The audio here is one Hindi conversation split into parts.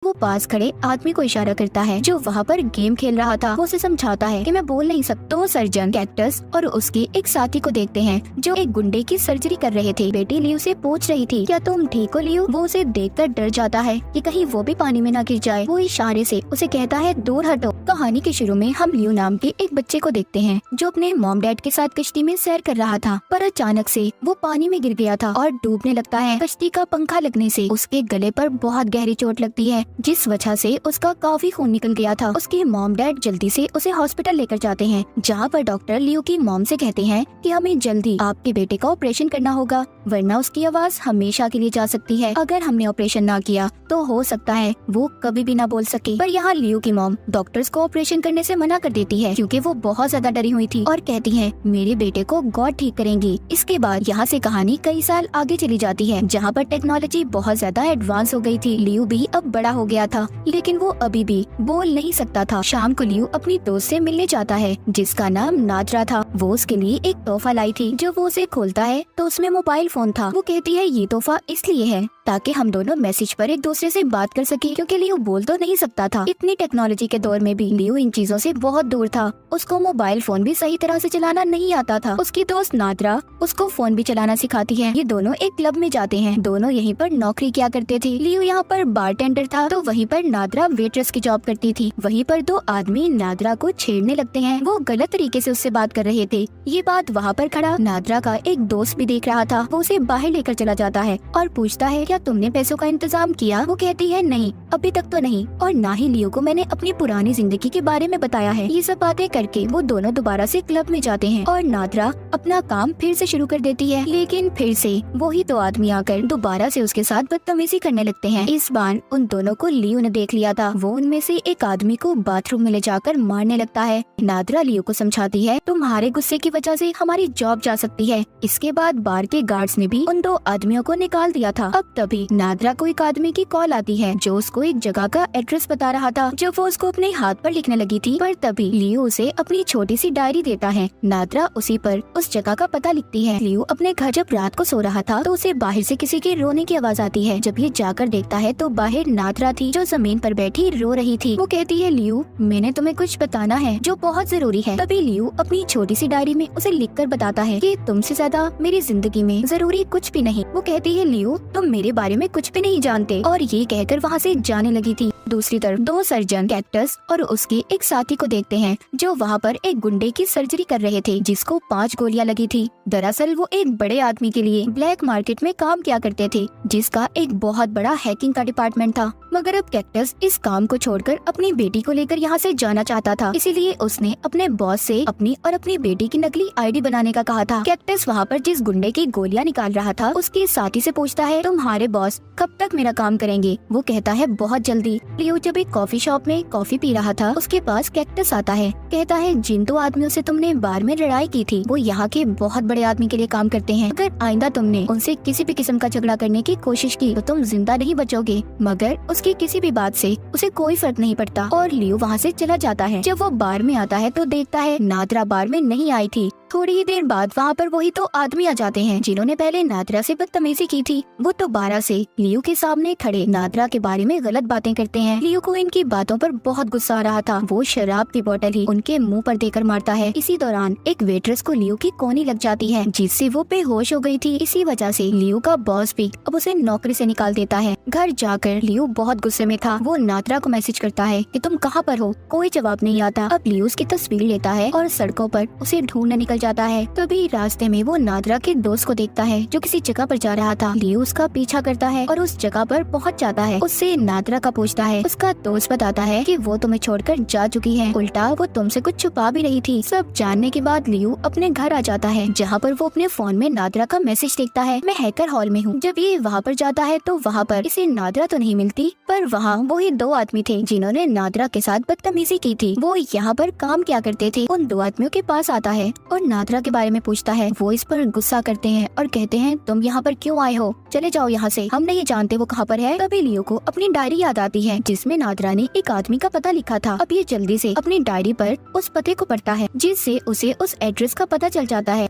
वो पास खड़े आदमी को इशारा करता है जो वहाँ पर गेम खेल रहा था। वो उसे समझाता है कि मैं बोल नहीं सकता। तो सर्जन कैक्टस और उसके एक साथी को देखते हैं जो एक गुंडे की सर्जरी कर रहे थे। बेटी लियो से पूछ रही थी क्या तुम ठीक हो लियो? वो उसे देखकर डर जाता है कि कहीं वो भी पानी में ना गिर जाए। वो इशारे से उसे कहता है दूर हटो। कहानी के शुरू में हम लियो नाम के एक बच्चे को देखते हैं जो अपने मॉम डैड के साथ कश्ती में सैर कर रहा था, पर अचानक से वो पानी में गिर गया था और डूबने लगता है। कश्ती का पंखा लगने से उसके गले पर बहुत गहरी चोट लगती है जिस वजह से उसका काफी खून निकल गया था। उसके मॉम डैड जल्दी से उसे हॉस्पिटल लेकर जाते हैं जहाँ पर डॉक्टर लियो की मॉम से कहते हैं कि हमें जल्दी आपके बेटे का ऑपरेशन करना होगा वरना उसकी आवाज हमेशा के लिए जा सकती है। अगर हमने ऑपरेशन ना किया तो हो सकता है वो कभी भी ना बोल सके। पर यहाँ लियो की मॉम डॉक्टर्स को ऑपरेशन करने से मना कर देती है क्योंकि वो बहुत ज्यादा डरी हुई थी और कहती है मेरे बेटे को गॉड ठीक करेंगी। इसके बाद यहाँ से कहानी कई साल आगे चली जाती है जहाँ पर टेक्नोलॉजी बहुत ज्यादा एडवांस हो गई थी। लियो भी अब बड़ा हो गया था लेकिन वो अभी भी बोल नहीं सकता था। शाम को लियो अपनी दोस्त से मिलने जाता है जिसका नाम नादरा था। वो उसके लिए एक तोहफा लाई थी। जब वो उसे खोलता है तो उसमें मोबाइल फोन था। वो कहती है ये तोहफा इसलिए है ताकि हम दोनों मैसेज पर एक दूसरे से बात कर सके क्योंकि लियो बोल तो नहीं सकता था। इतनी टेक्नोलॉजी के दौर में भी लियो इन चीजों से बहुत दूर था। उसको मोबाइल फोन भी सही तरह से चलाना नहीं आता था। उसकी दोस्त नादरा उसको फोन भी चलाना सिखाती है। ये दोनों एक क्लब में जाते हैं। दोनों यहीं पर नौकरी किया करते थे। लियो यहाँ पर बारटेंडर था तो वहीं पर नादरा वेट्रेस की जॉब करती थी। वहीं पर दो आदमी नादरा को छेड़ने लगते हैं। वो गलत तरीके से उससे बात कर रहे थे। ये बात वहाँ पर खड़ा नादरा का एक दोस्त भी देख रहा था। वो उसे बाहर लेकर चला जाता है और पूछता है क्या तुमने पैसों का इंतजाम किया? वो कहती है नहीं अभी तक तो नहीं और ना ही लियो को मैंने अपनी पुरानी जिंदगी के बारे में बताया है। ये सब बातें करके वो दोनों दोबारा से क्लब में जाते हैं और नादरा अपना काम फिर से शुरू कर देती है। लेकिन फिर से वही दो आदमी आकर दोबारा से उसके साथ बदतमीजी करने लगते हैं। इस बार उन दोनों को लियो ने देख लिया था। वो उनमें से एक आदमी को बाथरूम में ले जाकर मारने लगता है। नादरा लियो को समझाती है तुम्हारे गुस्से की वजह से हमारी जॉब जा सकती है। इसके बाद बार के गार्ड्स ने भी उन दो आदमियों को निकाल दिया था। अब तभी नादरा को एक आदमी की कॉल आती है जो उसको एक जगह का एड्रेस बता रहा था। जब वो उसको अपने हाथ पर लिखने लगी थी पर तभी लियो उसे अपनी छोटी सी डायरी देता है। नादरा उसी पर उस जगह का पता लिखती है। लियो अपने घर जब रात को सो रहा था तो उसे बाहर से किसी के रोने की आवाज आती है। जब ये जाकर देखता है तो बाहर नादरा थी जो जमीन पर बैठी रो रही थी। वो कहती है लियो मैंने तुम्हें कुछ बताना है जो बहुत जरूरी है। तभी लियो अपनी छोटी सी डायरी में उसे लिखकर बताता है कि तुमसे ज्यादा मेरी जिंदगी में जरूरी कुछ भी नहीं। वो कहती है लियो तुम मेरे बारे में कुछ भी नहीं जानते और ये कहकर वहाँ से जाने लगी थी। दूसरी तरफ दो सर्जन कैक्टस और उसके एक साथी को देखते हैं जो वहाँ पर एक गुंडे की सर्जरी कर रहे थे जिसको 5 गोलियां लगी थी। दरअसल वो एक बड़े आदमी के लिए ब्लैक मार्केट में काम किया करते थे जिसका एक बहुत बड़ा हैकिंग का डिपार्टमेंट था। मगर अब कैक्टस इस काम को छोड़कर अपनी बेटी को लेकर यहाँ से जाना चाहता था। इसीलिए उसने अपने बॉस से अपनी और अपनी बेटी की नकली आईडी बनाने का कहा था। कैक्टस वहाँ पर जिस गुंडे की गोलियां निकाल रहा था उसके साथी से पूछता है तुम्हारे बॉस कब तक मेरा काम करेंगे? वो कहता है बहुत जल्दी। लियो जब एक कॉफी शॉप में कॉफी पी रहा था उसके पास कैक्टस आता है। कहता है जिन दो आदमियों से तुमने बार में लड़ाई की थी वो यहाँ के बहुत बड़े आदमी के लिए काम करते हैं। अगर आइंदा तुमने उनसे किसी भी किस्म का झगड़ा करने की कोशिश की तो तुम जिंदा नहीं बचोगे। मगर उसकी किसी भी बात से उसे कोई फर्क नहीं पड़ता और लियो वहाँ से चला जाता है। जब वो बार में आता है तो देखता है नादरा बार में नहीं आई थी। थोड़ी ही देर बाद वहाँ पर वही तो आदमी आ जाते हैं जिन्होंने पहले नादरा से बदतमीजी की थी। वो दोबारा से लियो के सामने खड़े नादरा के बारे में गलत बातें करते हैं। लियो को इनकी बातों पर बहुत गुस्सा आ रहा था। वो शराब की बोतल ही उनके मुंह पर देकर मारता है। इसी दौरान एक वेट्रेस को लियो की कोनी लग जाती है जिससे वो बेहोश हो गई थी। इसी वजह से लियो का बॉस भी अब उसे नौकरी से निकाल देता है। घर जाकर लियो बहुत गुस्से में था। वो नादरा को मैसेज करता है कि तुम कहाँ पर हो? कोई जवाब नहीं आता। अब लियो उसकी तस्वीर लेता है और सड़कों पर उसे ढूंढने निकल जाता है। तभी रास्ते में वो नादरा के दोस्त को देखता है जो किसी जगह पर जा रहा था। लियो उसका पीछा करता है और उस जगह पर पहुंच जाता है। उससे नादरा का पूछता है। उसका दोस्त बताता है कि वो तुम्हें छोड़कर जा चुकी है, उल्टा वो तुमसे कुछ छुपा भी रही थी। सब जानने के बाद लियो अपने घर आ जाता है जहाँ पर वो अपने फोन में नादरा का मैसेज देखता है मैं हैकर हॉल में हूँ। जब ये वहाँ पर जाता है तो वहाँ पर इसे नादरा तो नहीं मिलती पर वहाँ वही दो आदमी थे जिन्होंने नादरा के साथ बदतमीजी की थी। वो यहाँ पर काम क्या करते थे। उन दो आदमियों के पास आता है और नादरा के बारे में पूछता है। वो इस पर गुस्सा करते हैं और कहते हैं तुम यहाँ पर क्यों आए हो? चले जाओ यहाँ से, हम नहीं जानते वो कहाँ पर है। तभी लियो को अपनी डायरी याद आती है जिसमें नादरा ने एक आदमी का पता लिखा था। अब ये जल्दी से अपनी डायरी पर उस पते को पढ़ता है जिससे उसे उस एड्रेस का पता चल जाता है।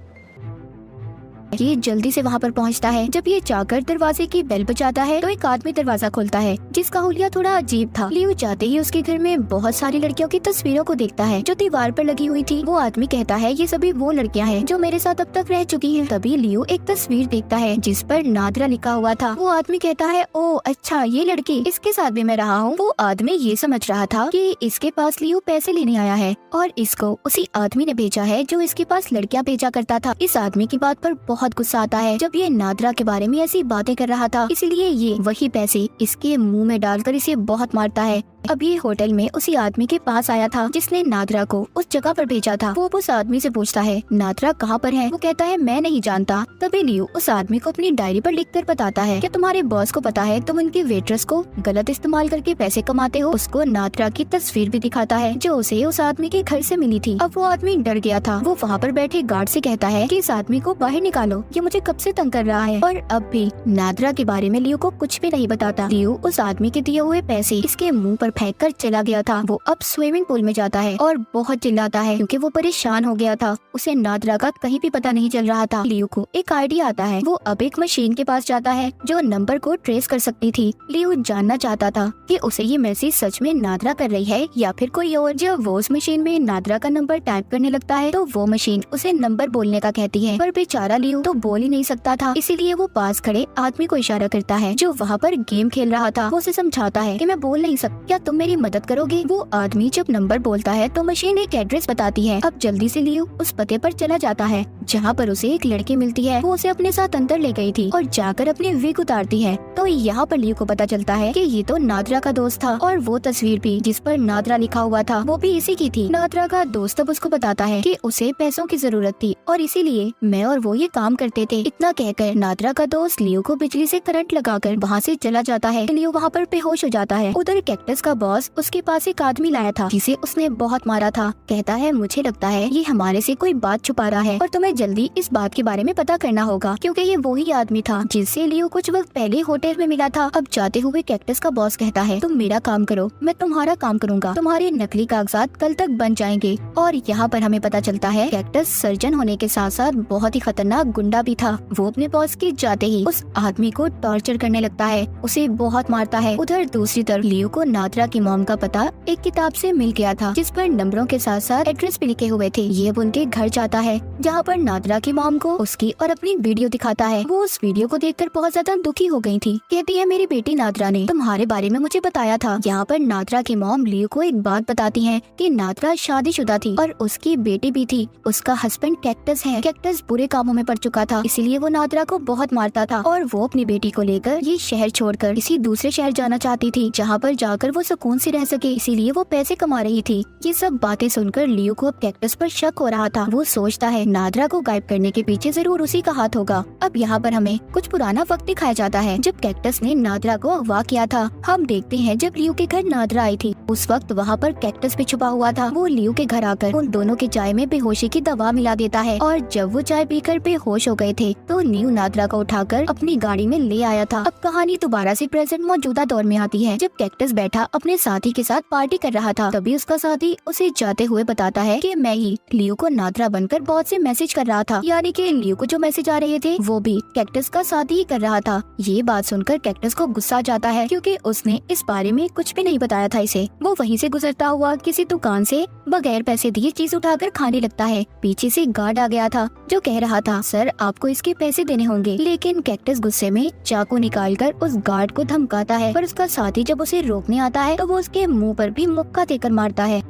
ये जल्दी से वहाँ पर पहुँचता है। जब ये जाकर दरवाजे की बेल बजाता है तो एक आदमी दरवाजा खोलता है जिसका हुलिया थोड़ा अजीब था। लियो जाते ही उसके घर में बहुत सारी लड़कियों की तस्वीरों को देखता है जो दीवार पर लगी हुई थी। वो आदमी कहता है ये सभी वो लड़कियां हैं जो मेरे साथ अब तक रह चुकी हैं। तभी लियो एक तस्वीर देखता है जिस पर नादरा लिखा हुआ था। वो आदमी कहता है ओ अच्छा ये लड़की, इसके साथ भी मैं रहा हूँ। वो आदमी ये समझ रहा था कि इसके पास लियो पैसे लेने आया है और इसको उसी आदमी ने भेजा है जो इसके पास लड़कियां भेजा करता था। इस आदमी की बात पर बहुत गुस्सा आता है जब ये नादरा के बारे में ऐसी बातें कर रहा था, इसलिए ये वही पैसे इसके मुंह में डालकर इसे बहुत मारता है। अब ये होटल में उसी आदमी के पास आया था जिसने नादरा को उस जगह पर भेजा था। वो उस आदमी से पूछता है नादरा कहाँ पर है? वो कहता है मैं नहीं जानता। तभी लियो उस आदमी को अपनी डायरी पर लिखकर बताता है क्या तुम्हारे बॉस को पता है तुम उनकी वेट्रेस को गलत इस्तेमाल करके पैसे कमाते हो? उसको नादरा की तस्वीर भी दिखाता है जो उसे उस आदमी के घर से मिली थी। अब वो आदमी डर गया था। वो वहाँ पर बैठे गार्ड से कहता है कि इस आदमी को बाहर निकालो, ये मुझे कब से तंग कर रहा है। और अब भी नादरा के बारे में लियो को कुछ भी नहीं बताता। लियो उस आदमी के दिए हुए पैसे इसके मुँह पर फेंक कर चला गया था। वो अब स्विमिंग पूल में जाता है और बहुत चिल्लाता है क्योंकि वो परेशान हो गया था। उसे नादरा का कहीं भी पता नहीं चल रहा था। लियो को एक आइडिया आता है। वो अब एक मशीन के पास जाता है जो नंबर को ट्रेस कर सकती थी। लियो जानना चाहता था कि उसे ये मैसेज सच में नादरा कर रही है या फिर कोई और। जब वो उस मशीन में नादरा का नंबर टाइप करने लगता है तो वो मशीन उसे नंबर बोलने का कहती है, पर बेचारा लियो तो बोल ही नहीं सकता था। इसीलिए वो पास खड़े आदमी को इशारा करता है जो वहाँ पर गेम खेल रहा था। वो उसे समझाता है कि मैं बोल नहीं सकता, क्या तुम मेरी मदद करोगे? वो आदमी जब नंबर बोलता है तो मशीन एक एड्रेस बताती है। अब जल्दी से लियो उस पते पर चला जाता है जहाँ पर उसे एक लड़की मिलती है। वो उसे अपने साथ अंदर ले गई थी और जाकर अपनी विग उतारती है। तो यहाँ पर लियो को पता चलता है कि ये तो नादरा का दोस्त था और वो तस्वीर भी जिस पर नादरा लिखा हुआ था वो भी इसी की थी। नादरा का दोस्त अब उसको बताता है कि उसे पैसों की जरूरत थी और इसीलिए मैं और वो ये काम करते थे। इतना कहकर नादरा का दोस्त लियो को बिजली से करंट लगाकर वहाँ से चला जाता है। लियो वहाँ पर बेहोश हो जाता है। उधर कैक्टस का बॉस उसके पास एक आदमी लाया था जिसे उसने बहुत मारा था। कहता है मुझे लगता है ये हमारे से कोई बात छुपा रहा है और तुम्हें जल्दी इस बात के बारे में पता करना होगा क्योंकि ये वही आदमी था जिससे लियो कुछ वक्त पहले होटल में मिला था। अब जाते हुए कैक्टस का बॉस कहता है तुम मेरा काम करो, मैं तुम्हारा काम करूंगा, तुम्हारे नकली कागजात कल तक बन जाएंगे। और यहाँ पर हमें पता चलता है कैक्टस सर्जन होने के साथ साथ बहुत ही खतरनाक गुंडा भी था। वो अपने बॉस के जाते ही उस आदमी को टॉर्चर करने लगता है, उसे बहुत मारता है। उधर दूसरी तरफ लियो को नादरा की मॉम का पता एक किताब से मिल गया था जिस पर नंबरों के साथ साथ एड्रेस भी लिखे हुए थे। ये उनके घर जाता है जहाँ पर नादरा की मॉम को उसकी और अपनी वीडियो दिखाता है। वो उस वीडियो को देखकर बहुत ज्यादा दुखी हो गई थी। कहती है मेरी बेटी नादरा ने तुम्हारे बारे में मुझे बताया था। यहाँ पर नादरा की मॉम लियो को एक बात बताती है कि नादरा शादीशुदा थी और उसकी बेटी भी थी। उसका हस्बैंड कैक्टस है। कैक्टस बुरे कामों में पड़ चुका था, इसीलिए वो नादरा को बहुत मारता था और वो अपनी बेटी को लेकर ये शहर छोड़कर किसी दूसरे शहर जाना चाहती थी जहाँ पर जाकर वो सुकून से रह सके, इसीलिए वो पैसे कमा रही थी। ये सब बातें सुनकर लियो को अब कैक्टस पर शक हो रहा था। वो सोचता है नादरा को गायब करने के पीछे जरूर उसी का हाथ होगा। अब यहाँ पर हमें कुछ पुराना वक्त दिखाया जाता है जब कैक्टस ने नादरा को अगवा किया था। हम देखते हैं जब लियो के घर नादरा आई थी उस वक्त वहाँ पर कैक्टस भी छुपा हुआ था। वो लियो के घर आकर उन दोनों के चाय में बेहोशी की दवा मिला देता है और जब वो चाय पीकर बेहोश हो गए थे तो लियो नादरा को उठाकर अपनी गाड़ी में ले आया था। अब कहानी दोबारा से प्रेजेंट मौजूदा दौर में आती है जब कैक्टस बैठा अपने साथी के साथ पार्टी कर रहा था। तभी उसका साथी उसे जाते हुए बताता है कि मैं ही लियो को नादरा बनकर बहुत से मैसेज कर रहा था, यानी कि लियो को जो मैसेज आ रहे थे वो भी कैक्टस का साथी ही कर रहा था। ये बात सुनकर कैक्टस को गुस्सा आ जाता है क्योंकि उसने इस बारे में कुछ भी नहीं बताया था इसे। वो वहीं से गुजरता हुआ किसी दुकान से बगैर पैसे दिए चीज उठाकर खाने लगता है। पीछे से गार्ड आ गया था जो कह रहा था सर आपको इसके पैसे देने होंगे, लेकिन कैक्टस गुस्से में चाकू निकालकर उस गार्ड को धमकाता है। पर उसका साथी जब उसे रोकने आता है तो वो उसके मुंह पर भी मुक्का देकर मारता है।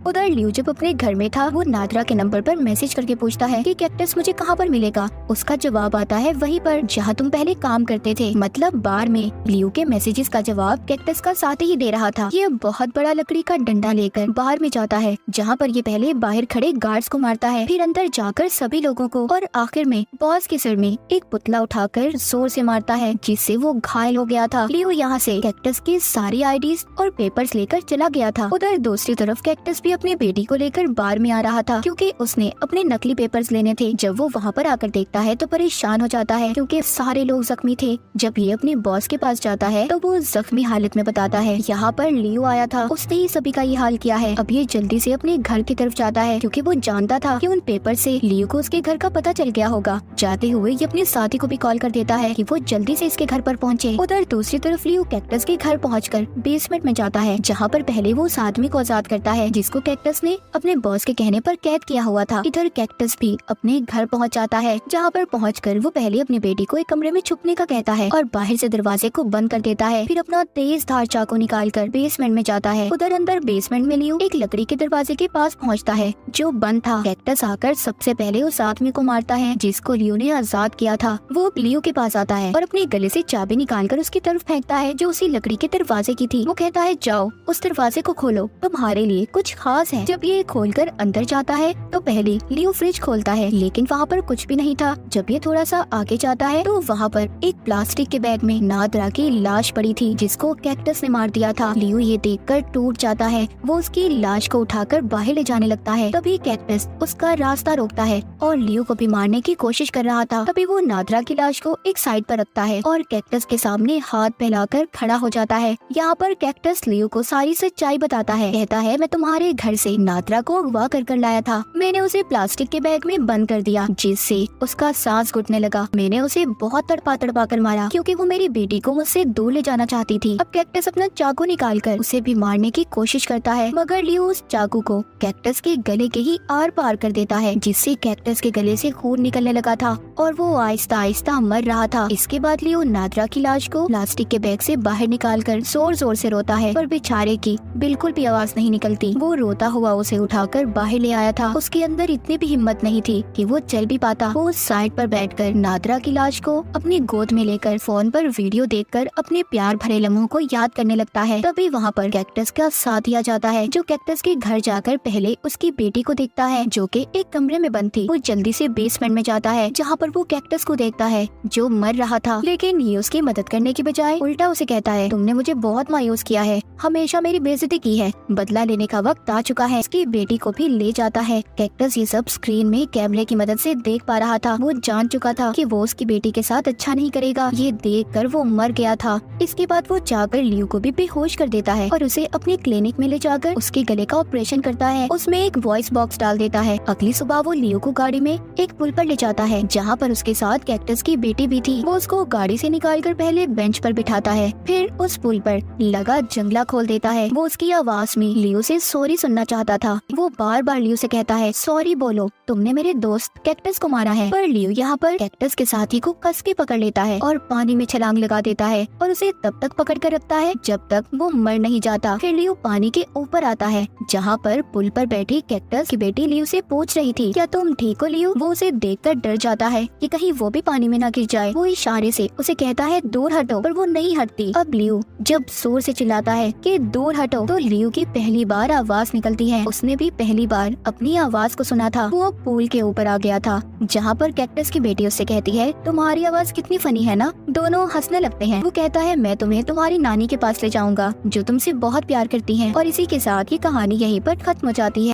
उधर लियो जब अपने घर में था वो नादरा के नंबर पर मैसेज करके पूछता है कि कैक्टस मुझे कहाँ पर मिलेगा। उसका जवाब आता है वहीं पर जहाँ तुम पहले काम करते थे, मतलब बार में। लियो के मैसेजेस का जवाब कैक्टस का साथी ही दे रहा था। ये बहुत बड़ा लकड़ी का डंडा लेकर बाहर में जाता है जहाँ पर ये पहले बाहर खड़े गार्ड्स को मारता है, फिर अंदर जाकर सभी लोगों को और आखिर में बॉस के सिर में एक पुतला उठाकर जोर से मारता है जिससे वो घायल हो गया था। लियो यहाँ से कैक्टस की सारी आईडीज और पेपर्स लेकर चला गया था। उधर दूसरी तरफ कैक्टस भी अपनी बेटी को लेकर बार में आ रहा था क्योंकि उसने अपने नकली पेपर्स लेने थे। जब वो वहाँ पर आकर देखता है तो परेशान हो जाता है क्योंकि सारे लोग जख्मी थे। जब ये अपने बॉस के पास जाता है तो वो जख्मी हालत में बताता है यहाँ पर लियो आया था, उसने ही सभी का ये हाल किया है। अब ये जल्दी से अपने घर की तरफ जाता है क्योंकि वो जानता था कि उन पेपर से लियो को उसके घर का पता चल गया होगा। जाते हुए ये अपने साथी को भी कॉल कर देता है कि वो जल्दी से इसके घर पर पहुँचे। उधर दूसरी तरफ लियो कैक्टस के घर पहुँचकर बेसमेंट में जाता है जहाँ पर पहले वो उस आदमी को आजाद करता है जिसको कैक्टस ने अपने बॉस के कहने पर कैद किया हुआ था। इधर कैक्टस भी अपने घर पहुँच जाता है जहाँ पर पहुँचकर वो पहले अपनी बेटी को एक कमरे में छुपने का कहता है और बाहर से दरवाजे को बंद कर देता है। फिर अपना तेज धार चाकू निकालकर बेसमेंट में जाता है। उधर अंदर बेसमेंट में लियो एक लकड़ी के दरवाजे के पास पहुँचता है जो बंद था। कैक्टस आकर सबसे पहले उस आदमी को मारता है जिसको लियो ने आजाद किया था। वो लियो के पास आता है और अपने गले से चाबी निकालकर उसकी तरफ फेंकता है जो उसी लकड़ी के दरवाजे की थी। वो कहता है जाओ उस दरवाजे को खोलो, तुम्हारे लिए कुछ खास है। जब ये खोलकर अंदर जाता है तो पहले लियो फ्रिज खोलता है लेकिन वहाँ पर कुछ भी नहीं था। जब ये थोड़ा सा आगे जाता है तो वहाँ पर एक प्लास्टिक के बैग में नादरा की लाश पड़ी थी जिसको कैक्टस ने मार दिया था। लियो ये देखकर टूट जाता है। वो उसकी लाश को उठाकर बाहर ले जाने लगता है। तभी कैक्टस उसका रास्ता रोकता है और लियो को भी मारने की कोशिश कर रहा था। तभी वो नादरा की लाश को एक साइड पर रखता है और कैक्टस के सामने हाथ फैलाकर खड़ा हो जाता है। यहाँ पर कैक्टस लियो को सारी सच्चाई बताता है। कहता है मैं तुम्हारे घर से नादरा को अगवा कर लाया था। मैंने उसे प्लास्टिक के बैग में बंद कर दिया जिससे उसका सांस घुटने लगा। मैंने उसे बहुत तड़पा तड़पा कर मारा क्योंकि वो मेरी बेटी को मुझसे दूर ले जाना चाहती थी। अब कैक्टस अपना चाकू निकालकर उसे भी मारने की कोशिश करता है मगर लियो उस चाकू को कैक्टस के गले के ही आर पार कर देता है जिससे कैक्टस के गले से खून निकलने लगा था और वो आहिस्ता आहिस्ता मर रहा था। इसके बाद लियो नादरा की लाश को प्लास्टिक के बैग से बाहर निकालकर जोर जोर से रोता है पर बेचारे की बिल्कुल भी आवाज नहीं निकलती। वो रोता हुआ उसे उठाकर बाहर ले आया था। उसके अंदर इतनी भी हिम्मत नहीं थी कि वो चल भी पाता। वो उस साइड पर बैठकर नादरा की लाश को अपनी गोद में लेकर फोन पर वीडियो देखकर अपने प्यार भरे लम्हों को याद करने लगता है। तभी वहाँ पर कैक्टस का साथ दिया जाता है जो कैक्टस के घर जाकर पहले उसकी बेटी को देखता है जो कि एक कमरे में बंद थी। वो जल्दी से बेसमेंट में जाता है जहाँ पर वो कैक्टस को देखता है जो मर रहा था लेकिन ये उसकी मदद करने की बजाय उल्टा उसे कहता है तुमने मुझे बहुत मायूस किया है, हमेशा मेरी बेइज्जती की है, बदला लेने का वक्त आ चुका है। इसकी बेटी को भी ले जाता है। कैक्टस ये सब स्क्रीन में कैमरे की मदद से देख पा रहा था। वो जान चुका था कि वो उसकी बेटी के साथ अच्छा नहीं करेगा। ये देखकर वो मर गया था। इसके बाद वो जाकर लियो को भी बेहोश कर देता है और उसे अपने क्लिनिक में ले जाकर उसके गले का ऑपरेशन करता है। उसमें एक वॉइस बॉक्स डाल देता है। अगली सुबह वो लियो को गाड़ी में एक पुल पर ले जाता है जहाँ पर उसके साथ कैक्टस की बेटी भी थी। वो उसको गाड़ी से निकालकर पहले बेंच पर बिठाता है फिर उस पुल पर लगा जंगला खोल देता है। वो उसकी आवाज में लियो से सॉरी सुनना चाहता था। वो बार बार लियो से कहता है सॉरी बोलो, तुमने मेरे दोस्त कैक्टस को मारा है। पर लियो यहाँ पर कैक्टस के साथी को कस के पकड़ लेता है और पानी में छलांग लगा देता है और उसे तब तक पकड़ कर रखता है जब तक वो मर नहीं जाता। फिर लियो पानी के ऊपर आता है जहाँ पर पुल पर बैठी कैक्टस की बेटी लियो से पूछ रही थी क्या तुम ठीक हो लियो। वो उसे देखकर डर जाता है कि कहीं वो भी पानी में ना गिर जाए। वो इशारे से उसे कहता है दूर हटो पर वो नहीं हटती। अब लियो जब जोर से चिल्लाता है कि दूर हटो तो लियो की पहली बार आवाज निकलती है। उसने भी पहली बार अपनी आवाज को सुना था। वो पुल के ऊपर आ गया था जहाँ पर कैक्टस की बेटी उससे कहती है तुम्हारी आवाज कितनी फनी है ना। दोनों हंसने लगते हैं। वो कहता है मैं तुम्हें तुम्हारी नानी के पास ले जाऊंगा जो तुमसे बहुत प्यार करती है। और इसी के साथ ये कहानी यहीं पर खत्म हो जाती है।